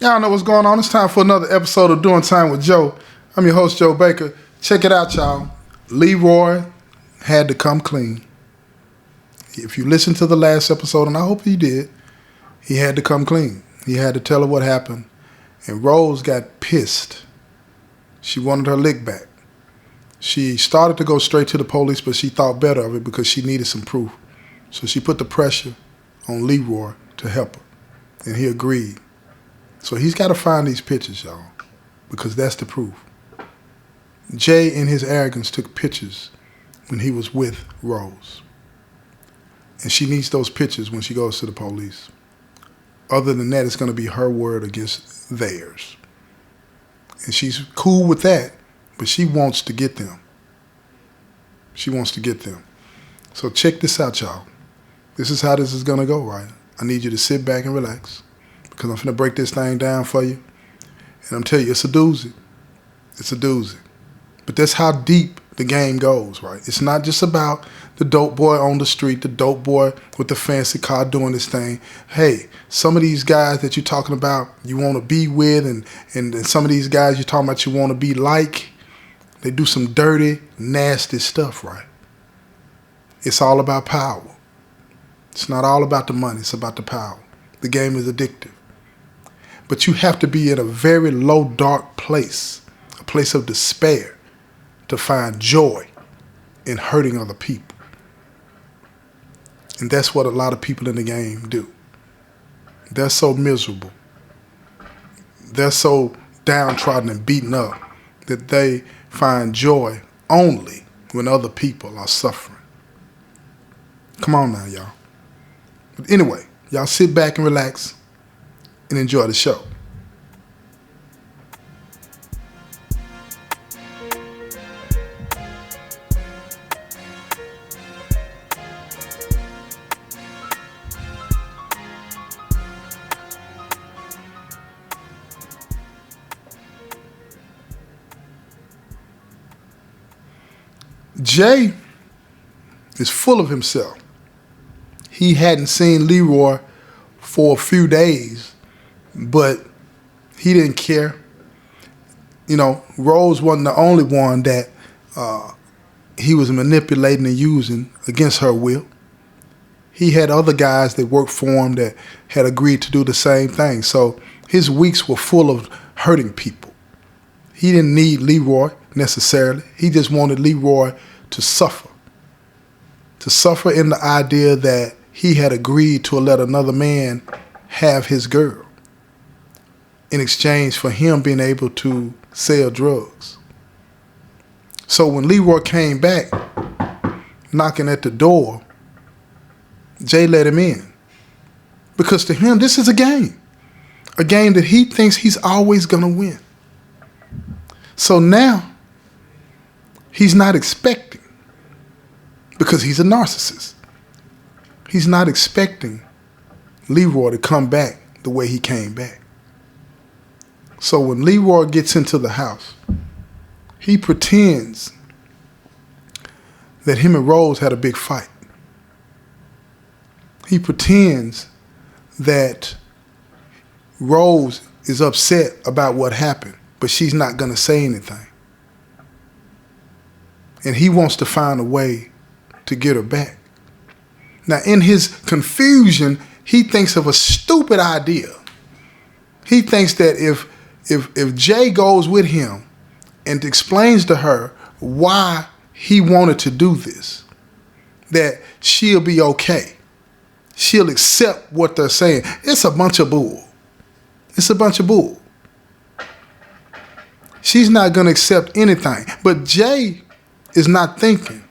Y'all know what's going on. It's time for another episode of Doing Time with Joe. I'm your host, Joe Baker. Check it out, y'all. Leroy had to come clean. If you listened to the last episode, and I hope you did, he had to come clean. He had to tell her what happened. And Rose got pissed. She wanted her lick back. She started to go straight to the police, but she thought better of it because she needed some proof. So she put the pressure on Leroy to help her. And he agreed. So he's got to find these pictures, y'all, because that's the proof. Jay, in his arrogance, took pictures when he was with Rose. And she needs those pictures when she goes to the police. Other than that, it's going to be her word against theirs. And she's cool with that, but she wants to get them. She wants to get them. So check this out, y'all. This is how this is going to go, right? I need you to sit back and relax because I'm going to break this thing down for you. And I'm telling you, it's a doozy. It's a doozy. But that's how deep the game goes, right? It's not just about the dope boy on the street, the dope boy with the fancy car doing this thing. Hey, some of these guys that you're talking about you want to be with and some of these guys you're talking about you want to be like, they do some dirty, nasty stuff, right? It's all about power. It's not all about the money. It's about the power. The game is addictive. But you have to be in a very low, dark place, a place of despair, to find joy in hurting other people. And that's what a lot of people in the game do. They're so miserable. They're so downtrodden and beaten up that they find joy only when other people are suffering. Come on now, y'all. But anyway, y'all sit back and relax and enjoy the show. Jay is full of himself. He hadn't seen Leroy for a few days, but he didn't care. You know, Rose wasn't the only one that he was manipulating and using against her will. He had other guys that worked for him that had agreed to do the same thing. So his weeks were full of hurting people. He didn't need Leroy necessarily. He just wanted Leroy to suffer. To suffer in the idea that he had agreed to let another man have his girl in exchange for him being able to sell drugs. So when Leroy came back, knocking at the door, Jay let him in. Because to him, this is a game that he thinks he's always going to win. So now, he's not expecting, because he's a narcissist, he's not expecting Leroy to come back the way he came back. So when Leroy gets into the house, he pretends that him and Rose had a big fight. He pretends that Rose is upset about what happened, but she's not going to say anything. And he wants to find a way to get her back. Now, in his confusion, he thinks of a stupid idea. He thinks that if Jay goes with him and explains to her why he wanted to do this, that she'll be okay. She'll accept what they're saying. It's a bunch of bull. It's a bunch of bull. She's not going to accept anything. But Jay is not thinking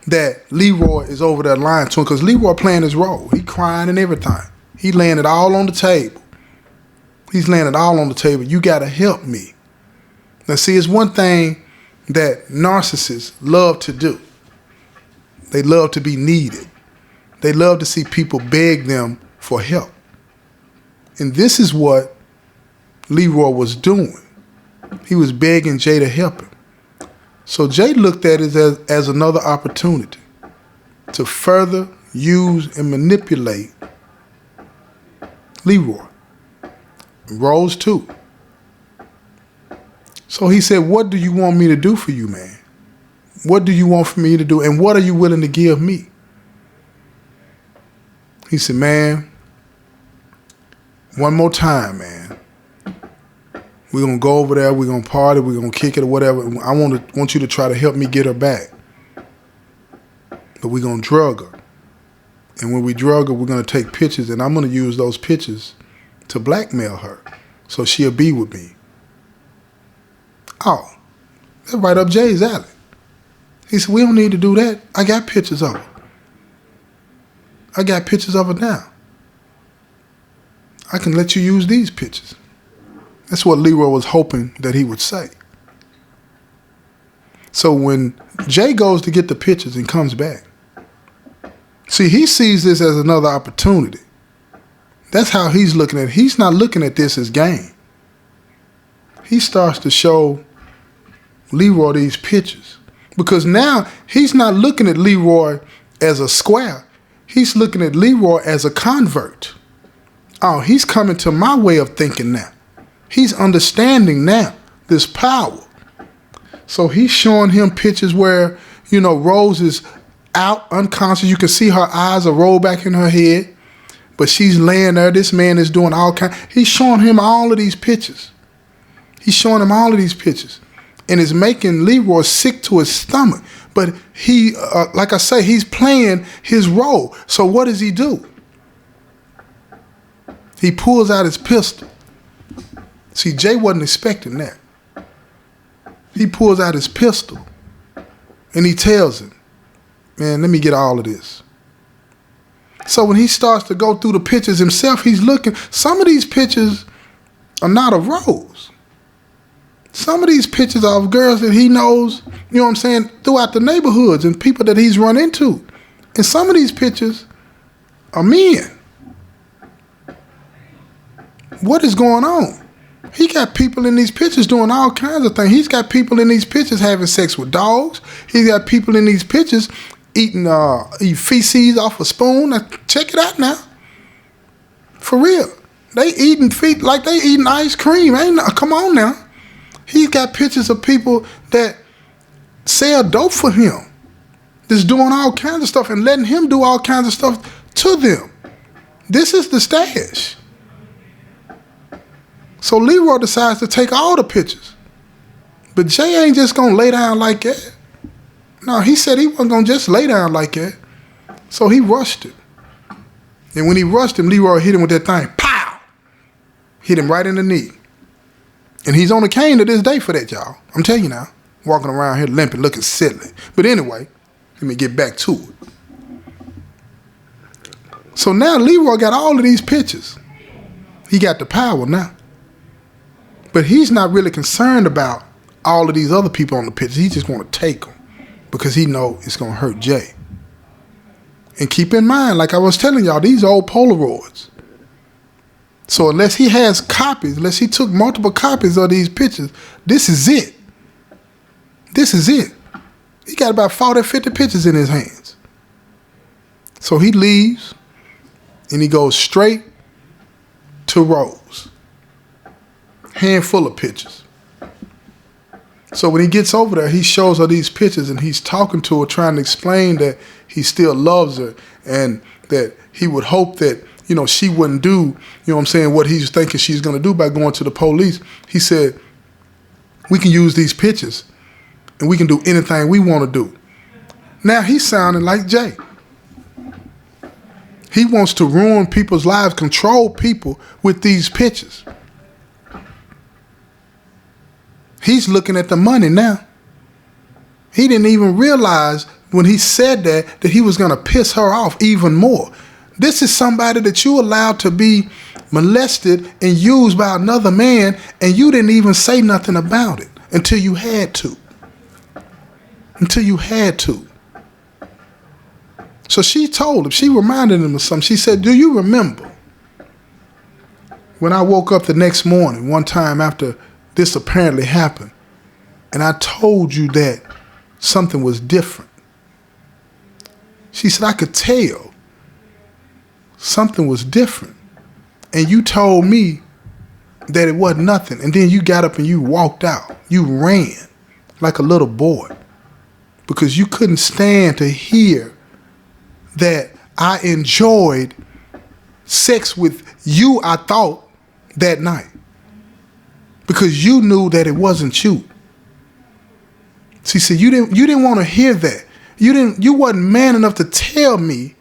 that Leroy is over there lying to him, because Leroy playing his role. He crying and everything. He laying it all on the table. He's laying it all on the table. You got to help me. Now, see, it's one thing that narcissists love to do. They love to be needed. They love to see people beg them for help. And this is what Leroy was doing. He was begging Jay to help him. So Jay looked at it as another opportunity to further use and manipulate Leroy. Rose too. So he said, what do you want me to do for you, man? What do you want for me to do? And what are you willing to give me? He said, man, one more time, man. We're going to go over there. We're going to party. We're going to kick it or whatever. I want you to try to help me get her back. But we're going to drug her. And when we drug her, we're going to take pictures, and I'm going to use those pictures to blackmail her so she'll be with me. Oh, that's right up Jay's alley. He said, we don't need to do that. I got pictures of her. I got pictures of her now. I can let you use these pictures. That's what Leroy was hoping that he would say. So when Jay goes to get the pictures and comes back, see, he sees this as another opportunity. That's how he's looking at it. He's not looking at this as game. He starts to show Leroy these pictures. Because now he's not looking at Leroy as a square. He's looking at Leroy as a convert. Oh, he's coming to my way of thinking now. He's understanding now this power. So he's showing him pictures where, Rose is out unconscious. You can see her eyes are rolled back in her head, but she's laying there. This man is doing all kinds. He's showing him all of these pictures. He's showing him all of these pictures. And it's making Leroy sick to his stomach. But he, like I say, he's playing his role. So what does he do? He pulls out his pistol. See, Jay wasn't expecting that. He pulls out his pistol and he tells him, man, let me get all of this. So when he starts to go through the pictures himself, he's looking. Some of these pictures are not of Rose. Some of these pictures are of girls that he knows, throughout the neighborhoods and people that he's run into. And some of these pictures are men. What is going on? He got people in these pictures doing all kinds of things. He's got people in these pictures having sex with dogs. He's got people in these pictures eating feces off a spoon. Now, check it out now. For real. They eating feet like they eating ice cream. Come on now. He's got pictures of people that sell dope for him. That's doing all kinds of stuff and letting him do all kinds of stuff to them. This is the stash. So Leroy decides to take all the pictures. But Jay ain't just going to lay down like that. No, he said he wasn't going to just lay down like that. So he rushed it. And when he rushed him, Leroy hit him with that thing. Pow! Hit him right in the knee. And he's on a cane to this day for that, y'all. I'm telling you now. Walking around here limping, looking silly. But anyway, let me get back to it. So now Leroy got all of these pictures. He got the power now. But he's not really concerned about all of these other people on the pictures. He just want to take them because he know it's going to hurt Jay. And keep in mind, like I was telling y'all, these are old Polaroids. So unless he has copies, unless he took multiple copies of these pictures, this is it. This is it. He got about 40, 50 pictures in his hands. So he leaves and he goes straight to Rose. Handful of pictures. So when he gets over there, he shows her these pictures and he's talking to her, trying to explain that he still loves her and that he would hope that, she wouldn't do, what he's thinking she's going to do by going to the police. He said, we can use these pictures and we can do anything we want to do. Now he's sounding like Jay. He wants to ruin people's lives, control people with these pictures. He's looking at the money now. He didn't even realize when he said that he was going to piss her off even more. This is somebody that you allowed to be molested and used by another man, and you didn't even say nothing about it until you had to. Until you had to. So she told him, she reminded him of something. She said, do you remember when I woke up the next morning, one time after this apparently happened, and I told you that something was different? She said, I could tell something was different. And you told me that it wasn't nothing. And then you got up and you walked out. You ran like a little boy because you couldn't stand to hear that I enjoyed sex with you, I thought, that night. Because you knew that it wasn't you. See, you didn't want to hear that. You wasn't man enough to tell me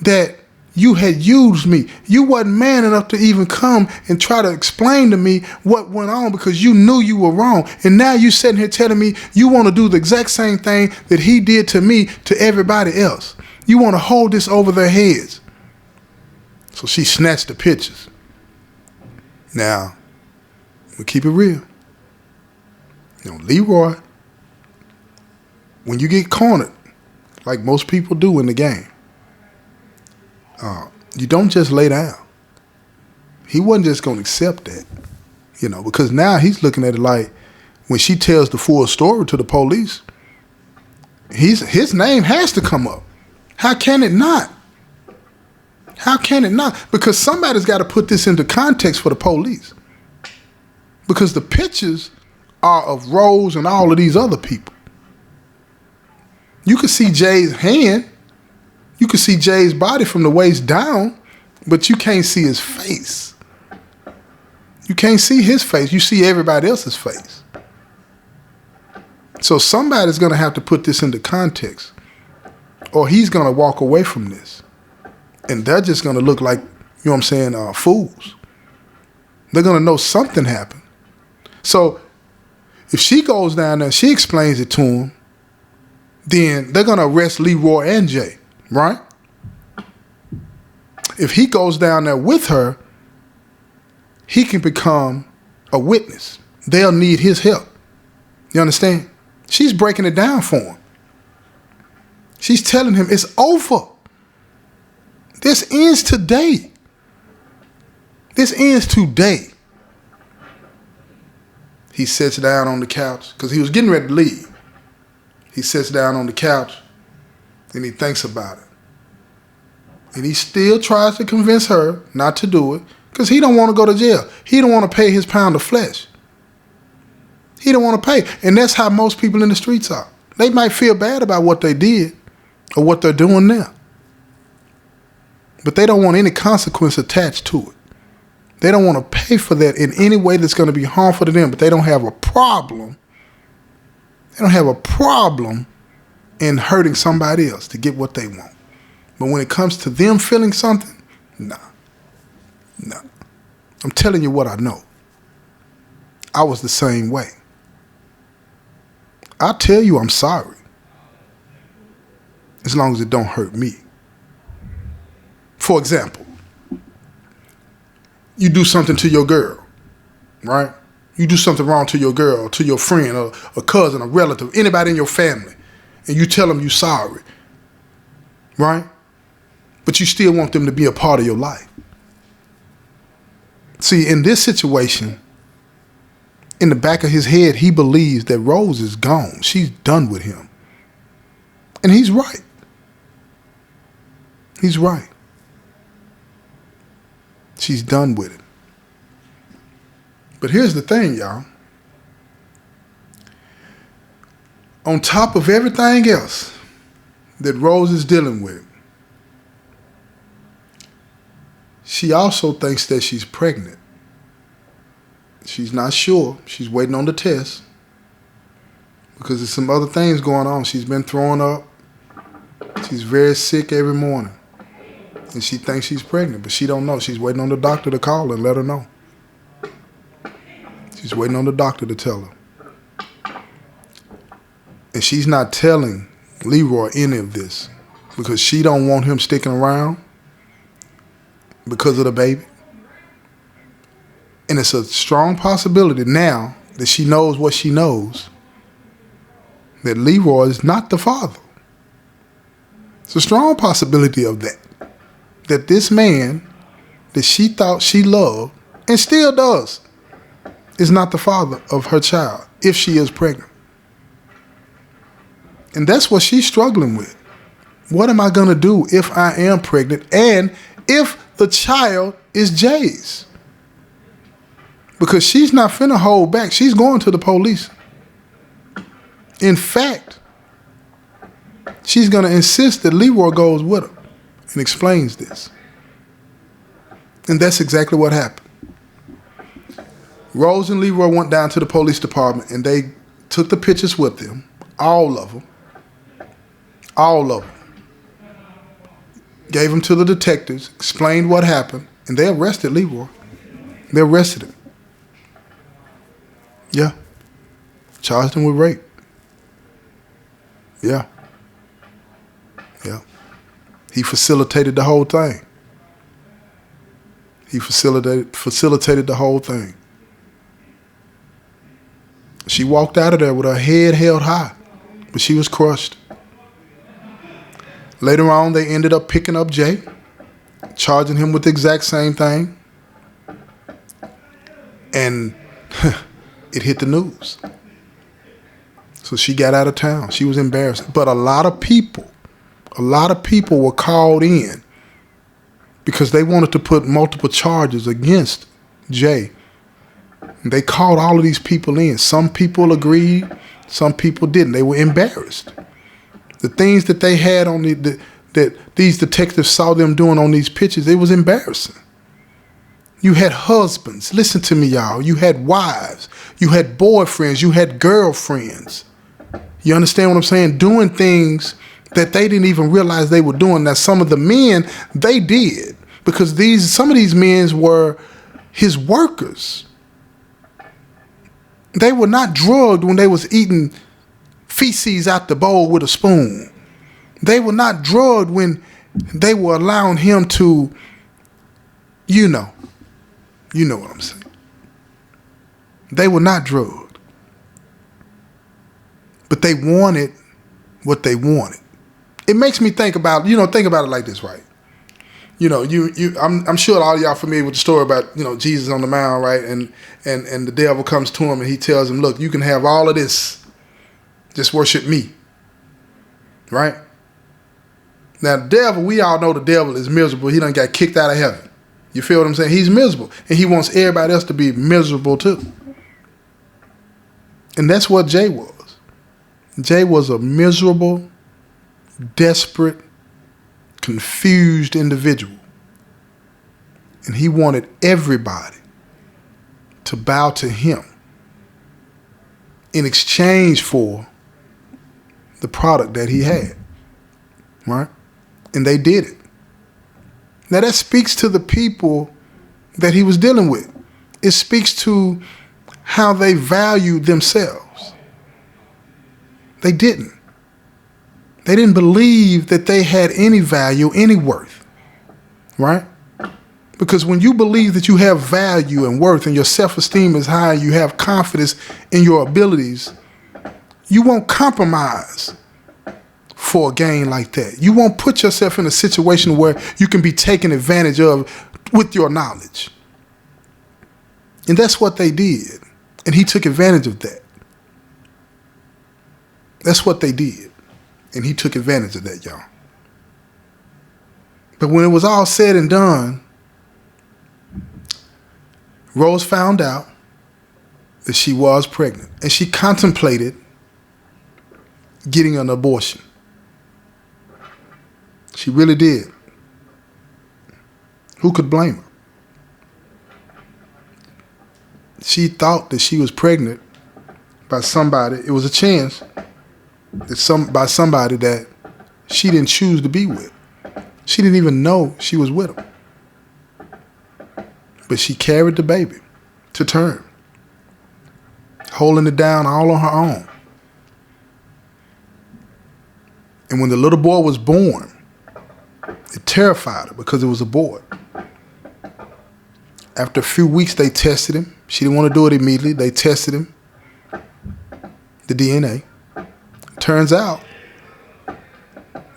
that you had used me. You wasn't man enough to even come and try to explain to me what went on because you knew you were wrong. And now you sitting here telling me you want to do the exact same thing that he did to me to everybody else. You want to hold this over their heads. So she snatched the pictures. Now, we keep it real. You know, Leroy, when you get cornered, like most people do in the game, you don't just lay down. He wasn't just going to accept that, you know, because now he's looking at it like when she tells the full story to the police, his name has to come up. How can it not? How can it not? Because somebody's got to put this into context for the police. Because the pictures are of Rose and all of these other people. You could see Jay's hand. You could see Jay's body from the waist down, but you can't see his face. You can't see his face. You see everybody else's face. So somebody's going to have to put this into context, or he's going to walk away from this. And they're just going to look like, you know what I'm saying, fools. They're going to know something happened. So if she goes down there and she explains it to him, then they're going to arrest Leroy and Jay. Right? If he goes down there with her, he can become a witness. They'll need his help. You understand? She's breaking it down for him. She's telling him it's over. This ends today. This ends today. He sits down on the couch because he was getting ready to leave. He sits down on the couch. And he thinks about it. And he still tries to convince her not to do it because he don't want to go to jail. He don't want to pay his pound of flesh. He don't want to pay. And that's how most people in the streets are. They might feel bad about what they did or what they're doing now. But they don't want any consequence attached to it. They don't want to pay for that in any way that's going to be harmful to them. But they don't have a problem. They don't have a problem in hurting somebody else to get what they want. But when it comes to them feeling something, nah. I'm telling you what I know. I was the same way. I tell you I'm sorry. As long as it don't hurt me. For example, you do something to your girl, right? You do something wrong to your girl, to your friend, or a cousin, a relative, anybody in your family. And you tell them you're sorry, right? But you still want them to be a part of your life. See, in this situation, in the back of his head, he believes that Rose is gone. She's done with him. And he's right. He's right. She's done with it. But here's the thing, y'all. On top of everything else that Rose is dealing with, she also thinks that she's pregnant. She's not sure. She's waiting on the test because there's some other things going on. She's been throwing up. She's very sick every morning. And she thinks she's pregnant, but she don't know. She's waiting on the doctor to call and let her know. She's waiting on the doctor to tell her. And she's not telling Leroy any of this because she don't want him sticking around because of the baby. And it's a strong possibility now that she knows what she knows that Leroy is not the father. It's a strong possibility of that. That this man that she thought she loved and still does is not the father of her child if she is pregnant. And that's what she's struggling with. What am I going to do if I am pregnant and if the child is Jay's? Because she's not finna hold back. She's going to the police. In fact, she's going to insist that Leroy goes with her and explains this. And that's exactly what happened. Rose and Leroy went down to the police department and they took the pictures with them, all of them. All of them. Gave them to the detectives, explained what happened, and they arrested Leroy. They arrested him. Yeah. Charged him with rape. Yeah. Yeah. He facilitated the whole thing. He facilitated the whole thing. She walked out of there with her head held high, but she was crushed. Later on, they ended up picking up Jay, charging him with the exact same thing. And it hit the news. So she got out of town. She was embarrassed. But a lot of people were called in because they wanted to put multiple charges against Jay. They called all of these people in. Some people agreed, some people didn't. They were embarrassed. The things that they had on that these detectives saw them doing on these pictures, it was embarrassing. You had husbands. Listen to me, y'all. You had wives. You had boyfriends. You had girlfriends. You understand what I'm saying? Doing things that they didn't even realize they were doing. Now, some of the men, they did. Because some of these men were his workers. They were not drugged when they was eating feces out the bowl with a spoon. They were not drugged when they were allowing him to, you know what I'm saying. They were not drugged. But they wanted what they wanted. It makes me think about it like this, right? I'm sure all of y'all familiar with the story about, Jesus on the Mount, right? And the devil comes to him and he tells him, look, you can have all of this. Just worship me. Right? Now, the devil, we all know the devil is miserable. He done got kicked out of heaven. You feel what I'm saying? He's miserable. And he wants everybody else to be miserable too. And that's what Jay was. Jay was a miserable, desperate, confused individual. And he wanted everybody to bow to him in exchange for the product that he had. Right? And they did it. Now that speaks to the people that he was dealing with. It speaks to how they valued themselves. They didn't. They didn't believe that they had any value, any worth. Right? Because when you believe that you have value and worth and your self-esteem is high, you have confidence in your abilities, you won't compromise for a gain like that. You won't put yourself in a situation where you can be taken advantage of with your knowledge. And that's what they did. And he took advantage of that. That's what they did. And he took advantage of that, y'all. But when it was all said and done, Rose found out that she was pregnant. And she contemplated getting an abortion. She really did. Who could blame her? She thought that she was pregnant by somebody. It was a chance that by somebody that she didn't choose to be with. She didn't even know she was with him. But she carried the baby to term, holding it down all on her own. And when the little boy was born, it terrified her because it was a boy. After a few weeks, they tested him. She didn't want to do it immediately. They tested him, the DNA. Turns out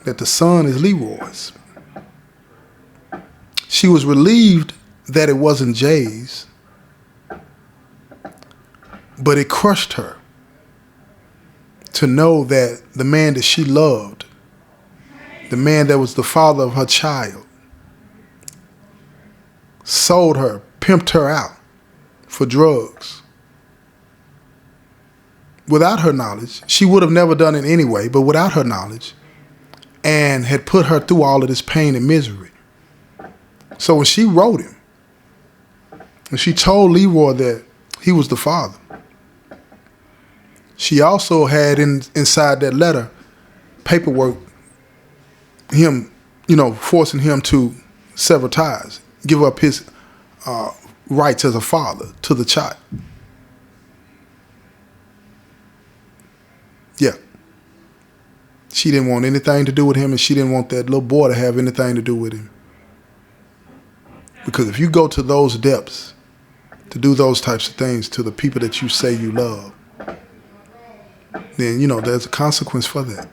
that the son is Leroy's. She was relieved that it wasn't Jay's, but it crushed her to know that the man that she loved, the man that was the father of her child, sold her, pimped her out for drugs. Without her knowledge, she would have never done it anyway, but without her knowledge, and had put her through all of this pain and misery. So when she wrote him, and she told Leroy that he was the father, she also had inside that letter paperwork, him, forcing him to sever ties, give up his rights as a father to the child. Yeah. She didn't want anything to do with him, and she didn't want that little boy to have anything to do with him. Because if you go to those depths to do those types of things to the people that you say you love, then, there's a consequence for that.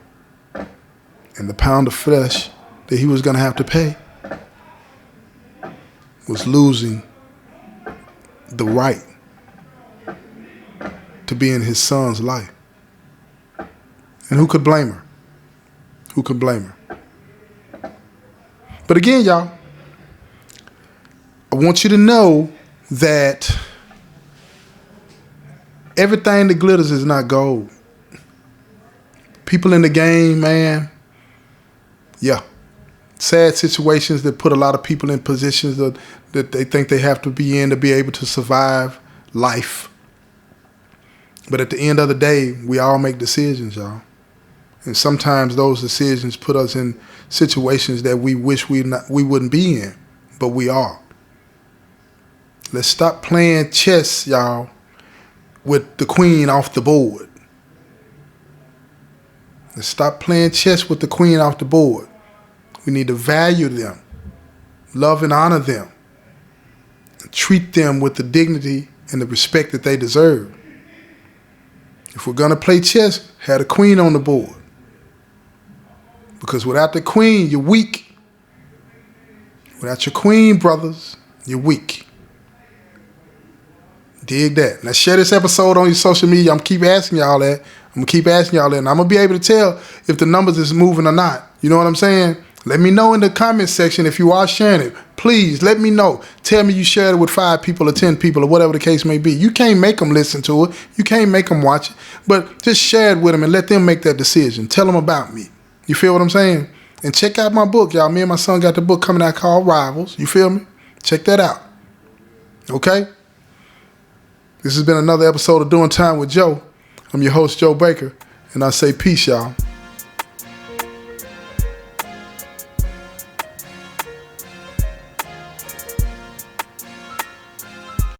And the pound of flesh that he was going to have to pay was losing the right to be in his son's life. And who could blame her? Who could blame her? But again, y'all, I want you to know that everything that glitters is not gold. People in the game, man, yeah. Sad situations that put a lot of people in positions that they think they have to be in to be able to survive life. But at the end of the day, we all make decisions, y'all. And sometimes those decisions put us in situations that we wish we wouldn't be in, but we are. Let's stop playing chess, y'all, with the queen off the board. Let's stop playing chess with the queen off the board. We need to value them, love and honor them, and treat them with the dignity and the respect that they deserve. If we're going to play chess, have the queen on the board. Because without the queen, you're weak. Without your queen, brothers, you're weak. Dig that. Now share this episode on your social media. I'm going to keep asking y'all that. And I'm going to be able to tell if the numbers is moving or not. You know what I'm saying? Let me know in the comment section if you are sharing it. Please let me know. Tell me you shared it with 5 people or 10 people or whatever the case may be. You can't make them listen to it. You can't make them watch it. But just share it with them and let them make that decision. Tell them about me. You feel what I'm saying? And check out my book, y'all. Me and my son got the book coming out called Rivals. You feel me? Check that out. Okay? This has been another episode of Doing Time with Joe. I'm your host, Joe Baker. And I say peace, y'all.